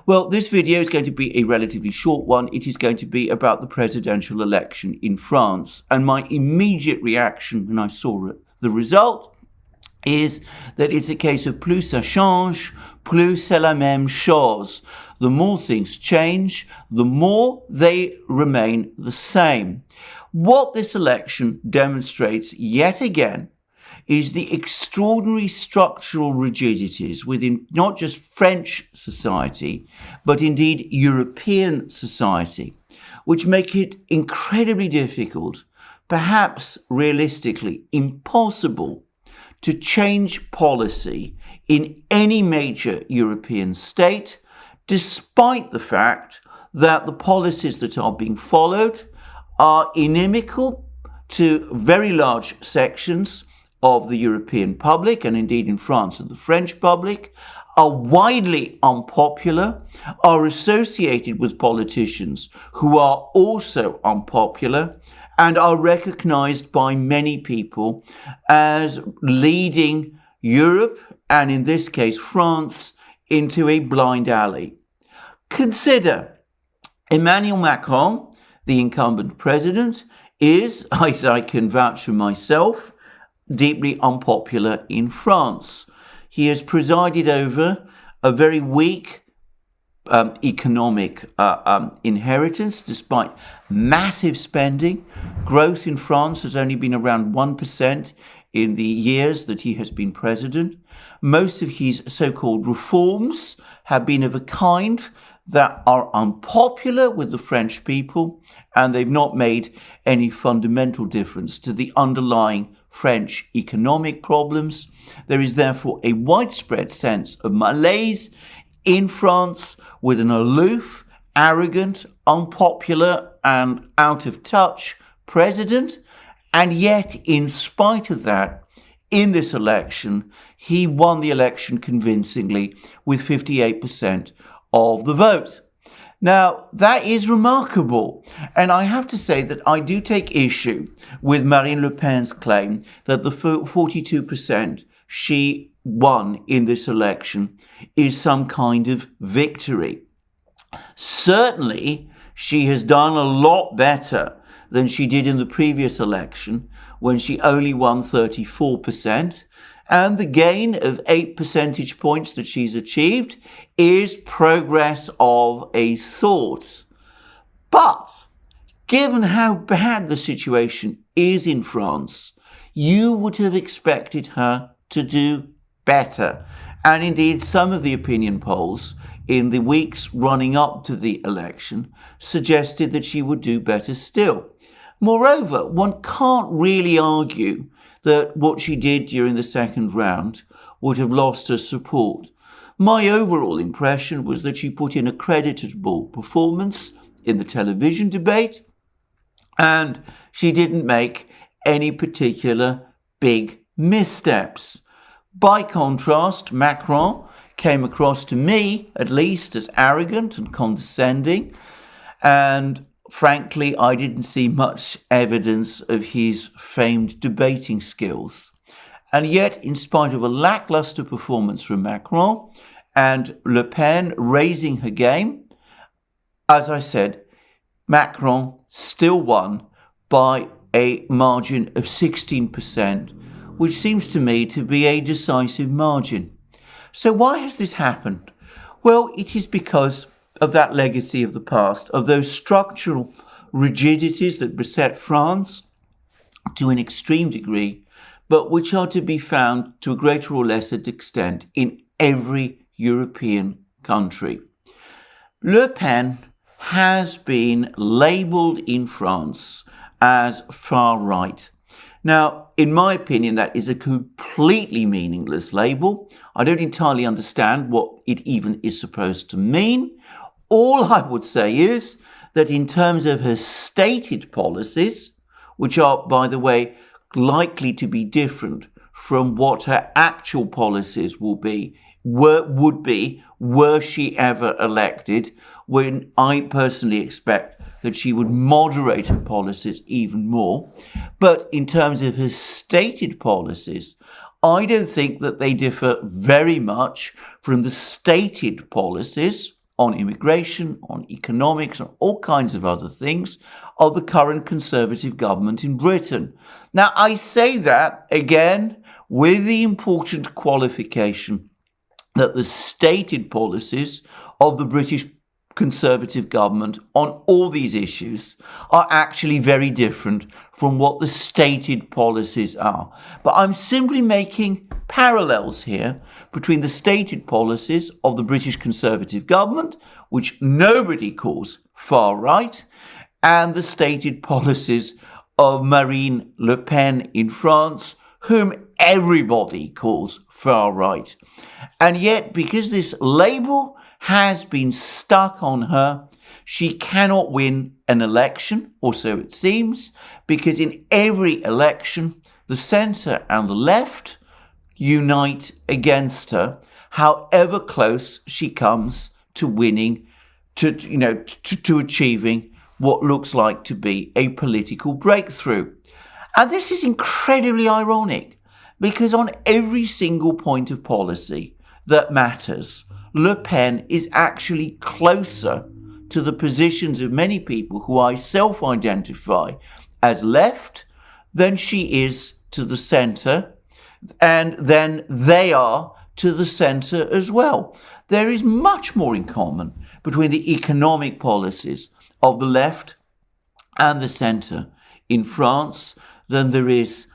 Well, this video is going to be a relatively short one. It is going to be about the presidential election in France. And my immediate reaction when I saw the result is that it's a case of plus ça change, plus c'est la même chose. The more things change, the more they remain the same. What this election demonstrates yet again is the extraordinary structural rigidities within not just French society, but indeed European society, which make it incredibly difficult, perhaps realistically impossible, to change policy in any major European state, despite the fact that the policies that are being followed are inimical to very large sections of the European public, and indeed in France and the French public, are widely unpopular, are associated with politicians who are also unpopular, and are recognized by many people as leading Europe, and in this case France, into a blind alley. Consider Emmanuel Macron, the incumbent president, is, as I can vouch for myself, deeply unpopular in France. He has presided over a very weak economic inheritance, despite massive spending. Growth in France has only been around 1% in the years that he has been president. Most of his so-called reforms have been of a kind that are unpopular with the French people, and they've not made any fundamental difference to the underlying French economic problems. There is therefore a widespread sense of malaise in France, with an aloof, arrogant, unpopular, and out of touch president. And yet, in spite of that, in this election, he won the election convincingly with 58% of the vote. Now, that is remarkable. And I have to say that I do take issue with Marine Le Pen's claim that the 42% she won in this election is some kind of victory. Certainly, she has done a lot better than she did in the previous election, when she only won 34%. And the gain of 8 percentage points that she's achieved is progress of a sort. But given how bad the situation is in France, you would have expected her to do better. And indeed, some of the opinion polls in the weeks running up to the election suggested that she would do better still. Moreover, one can't really argue that what she did during the second round would have lost her support. My overall impression was that she put in a creditable performance in the television debate, and she didn't make any particular big missteps. By contrast, Macron came across to me, at least, as arrogant and condescending, and frankly, I didn't see much evidence of his famed debating skills. And yet, in spite of a lackluster performance from Macron and Le Pen raising her game, as I said, Macron still won by a margin of 16%, which seems to me to be a decisive margin. So why has this happened? Well, it is because of that legacy of the past, of those structural rigidities that beset France to an extreme degree, but which are to be found to a greater or lesser extent in every European country. Le Pen has been labelled in France as far right. Now, in my opinion, that is a completely meaningless label. I don't entirely understand what it even is supposed to mean. All I would say is that in terms of her stated policies, which are, by the way, likely to be different from what her actual policies would be were she ever elected, when I personally expect that she would moderate her policies even more. But in terms of her stated policies, I don't think that they differ very much from the stated policies on immigration, on economics, on all kinds of other things of the current Conservative government in Britain. Now, I say that again with the important qualification that the stated policies of the British Conservative government on all these issues are actually very different from what the stated policies are. But I'm simply making parallels here between the stated policies of the British Conservative government, which nobody calls far right, and the stated policies of Marine Le Pen in France, whom everybody calls far right. And yet, because this label has been stuck on her, she cannot win an election, or so it seems, because in every election, the centre and the left unite against her, however close she comes to winning, to achieving what looks like to be a political breakthrough. And this is incredibly ironic, because on every single point of policy that matters, Le Pen is actually closer to the positions of many people who I self-identify as left than she is to the centre, and then they are to the centre as well. There is much more in common between the economic policies of the left and the centre in France than there is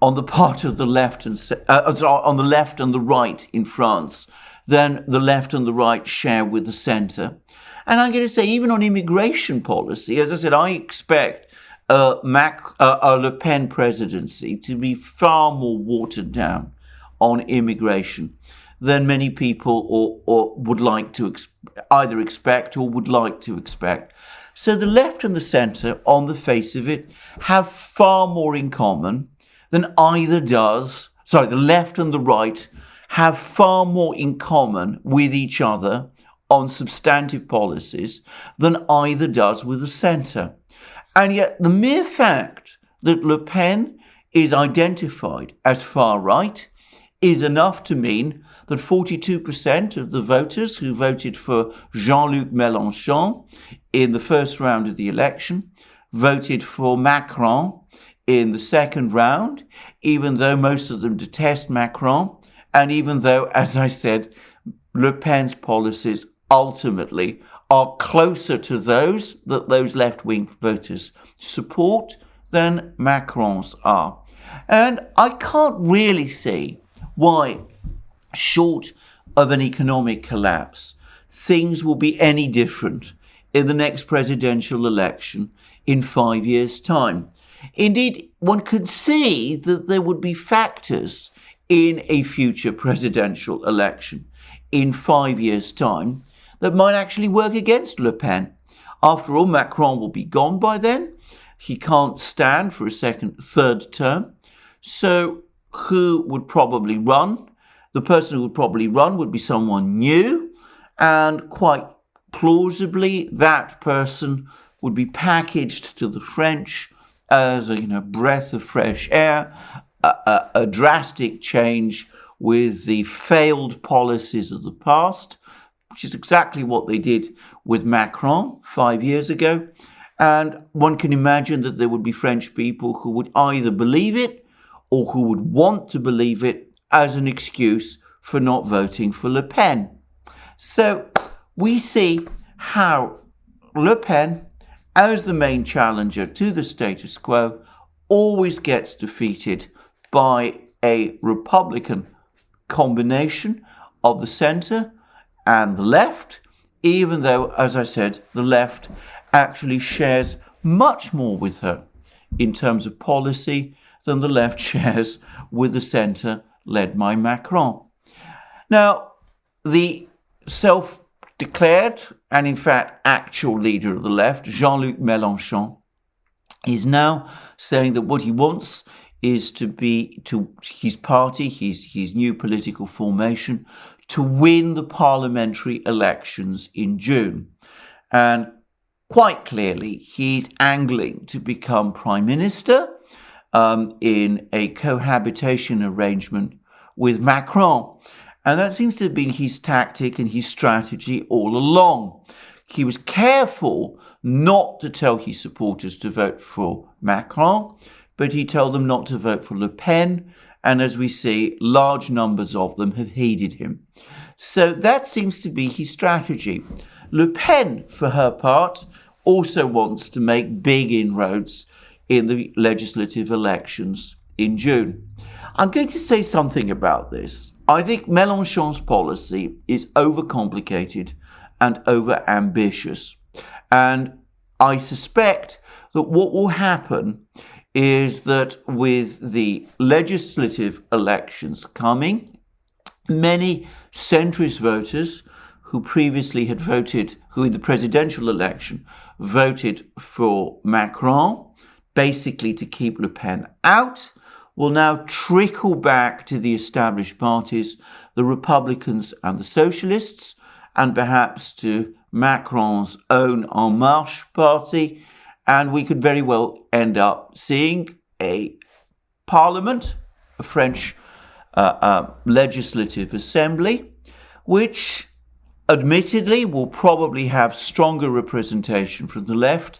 on the part of the left and on the left and the right in France than the left and the right share with the centre. And I'm going to say, even on immigration policy, as I said, I expect a Le Pen presidency to be far more watered down on immigration than many people or would like to either expect or would like to expect. So the left and the centre, on the face of it, have far more in common than either does. Sorry, the left and the right have far more in common with each other on substantive policies than either does with the centre. And yet the mere fact that Le Pen is identified as far right is enough to mean that 42% of the voters who voted for Jean-Luc Mélenchon in the first round of the election voted for Macron in the second round, even though most of them detest Macron, and even though, as I said, Le Pen's policies ultimately are closer to those that those left-wing voters support than Macron's are. And I can't really see why, short of an economic collapse, things will be any different in the next presidential election in 5 years' time. Indeed, one could see that there would be factors in a future presidential election in 5 years' time that might actually work against Le Pen. After all, Macron will be gone by then. He can't stand for a third term. So who would probably run? The person who would probably run would be someone new, and quite plausibly that person would be packaged to the French as a breath of fresh air, a drastic change with the failed policies of the past, which is exactly what they did with Macron 5 years ago. And one can imagine that there would be French people who would either believe it or who would want to believe it as an excuse for not voting for Le Pen. So we see how Le Pen, as the main challenger to the status quo, always gets defeated by a Republican combination of the centre and the left, even though, as I said, the left actually shares much more with her in terms of policy than the left shares with the centre led by Macron. Now, the self-declared and in fact actual leader of the left, Jean-Luc Mélenchon, is now saying that what he wants is to his party, his new political formation, to win the parliamentary elections in June. And quite clearly, he's angling to become prime minister in a cohabitation arrangement with Macron. And that seems to have been his tactic and his strategy all along. He was careful not to tell his supporters to vote for Macron, but he told them not to vote for Le Pen. And as we see, large numbers of them have heeded him. So that seems to be his strategy. Le Pen, for her part, also wants to make big inroads in the legislative elections in June. I'm going to say something about this. I think Mélenchon's policy is overcomplicated and overambitious. And I suspect that what will happen is that with the legislative elections coming, many centrist voters who previously had voted, who in the presidential election voted for Macron, basically to keep Le Pen out, will now trickle back to the established parties, the Republicans and the Socialists, and perhaps to Macron's own En Marche party. And we could very well end up seeing a parliament, a French legislative assembly, which admittedly will probably have stronger representation from the left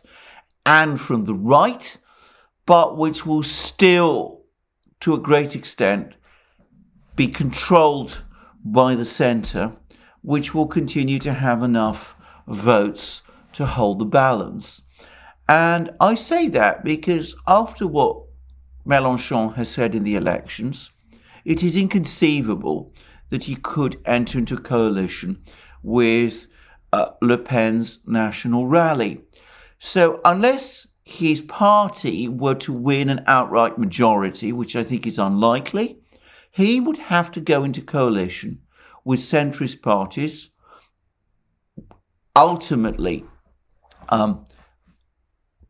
and from the right, but which will still, to a great extent, be controlled by the centre, which will continue to have enough votes to hold the balance. And I say that because after what Mélenchon has said in the elections, it is inconceivable that he could enter into coalition with Le Pen's National Rally. So unless his party were to win an outright majority, which I think is unlikely, he would have to go into coalition with centrist parties, ultimately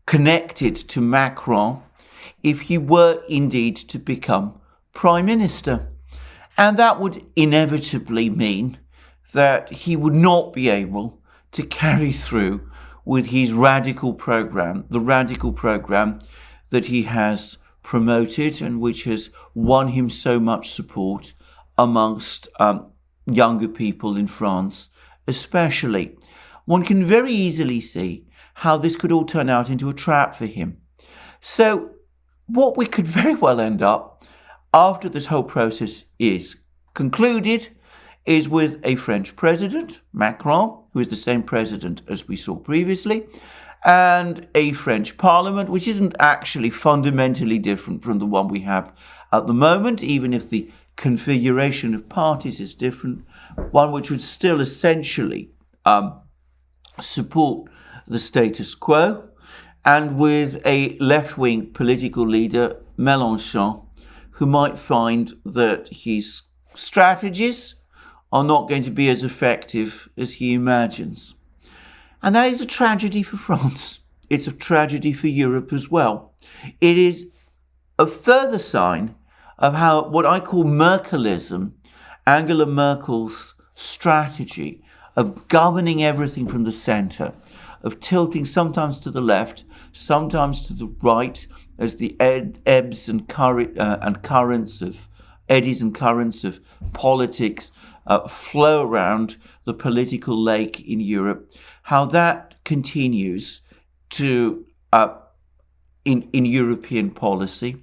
connected to Macron, if he were indeed to become prime minister. And that would inevitably mean that he would not be able to carry through with his radical program, the radical program that he has promoted and which has won him so much support amongst younger people in France, especially. One can very easily see how this could all turn out into a trap for him. So what we could very well end up after this whole process is concluded is with a French president, Macron, who is the same president as we saw previously, and a French parliament, which isn't actually fundamentally different from the one we have at the moment, even if the configuration of parties is different, one which would still essentially support the status quo, and with a left-wing political leader, Mélenchon, who might find that his strategies are not going to be as effective as he imagines. And that is a tragedy for France. It's a tragedy for Europe as well. It is a further sign of how what I call Merkelism, Angela Merkel's strategy of governing everything from the centre, of tilting sometimes to the left, sometimes to the right, as the eddies and currents of politics flow around the political lake in Europe, how that continues to in European policy,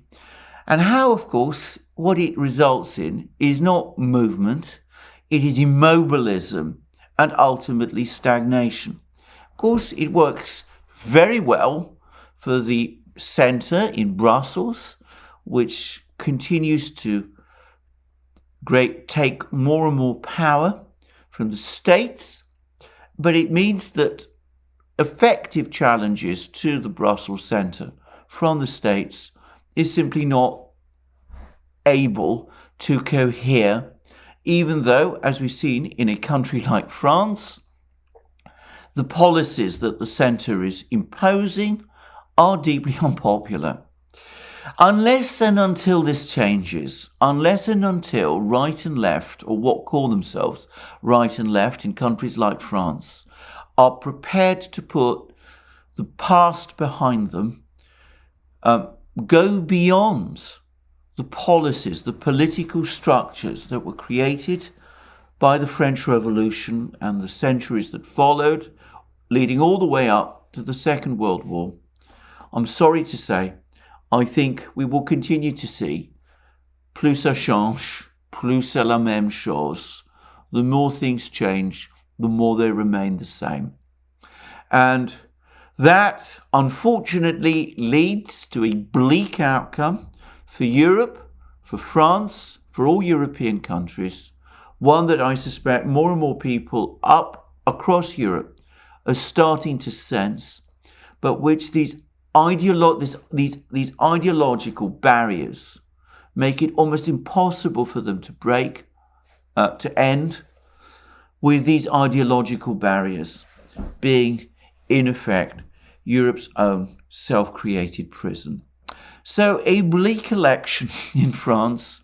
and how, of course, what it results in is not movement, it is immobilism and ultimately stagnation. Of course, it works very well for the centre in Brussels, which continues to take more and more power from the states, but it means that effective challenges to the Brussels centre from the states is simply not able to cohere, even though, as we've seen in a country like France, the policies that the centre is imposing are deeply unpopular. Unless and until this changes, unless and until right and left, or what call themselves right and left in countries like France, are prepared to put the past behind them, go beyond the policies, the political structures that were created by the French Revolution and the centuries that followed, leading all the way up to the Second World War. I'm sorry to say, I think we will continue to see plus ça change, plus c'est la même chose. The more things change, the more they remain the same. And that, unfortunately, leads to a bleak outcome for Europe, for France, for all European countries, one that I suspect more and more people up across Europe are starting to sense, but which these ideological barriers make it almost impossible for them to break, to end, with these ideological barriers being, in effect, Europe's own self-created prison. So a bleak election in France,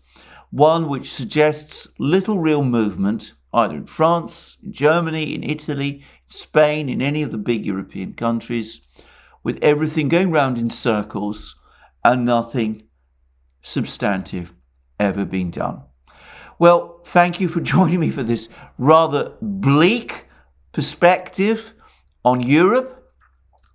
one which suggests little real movement, either in France, in Germany, in Italy, in Spain, in any of the big European countries, with everything going round in circles and nothing substantive ever being done. Well, thank you for joining me for this rather bleak perspective on Europe.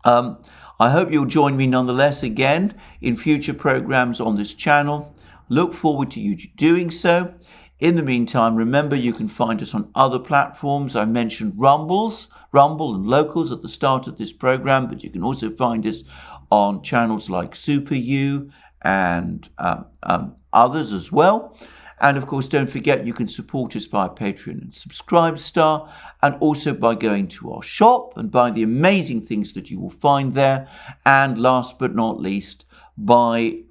I hope you'll join me nonetheless again in future programs on this channel. Look forward to you doing so. In the meantime, remember you can find us on other platforms. I mentioned Rumble and Locals at the start of this program, but you can also find us on channels like Super U and others as well. And of course, don't forget you can support us via Patreon and Subscribestar, and also by going to our shop and buying the amazing things that you will find there. And last but not least, by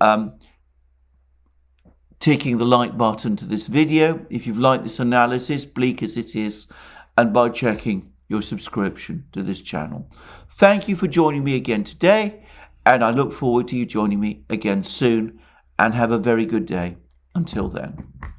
ticking the like button to this video if you've liked this analysis, bleak as it is, and by checking your subscription to this channel. Thank you for joining me again today, and I look forward to you joining me again soon, and have a very good day. Until then.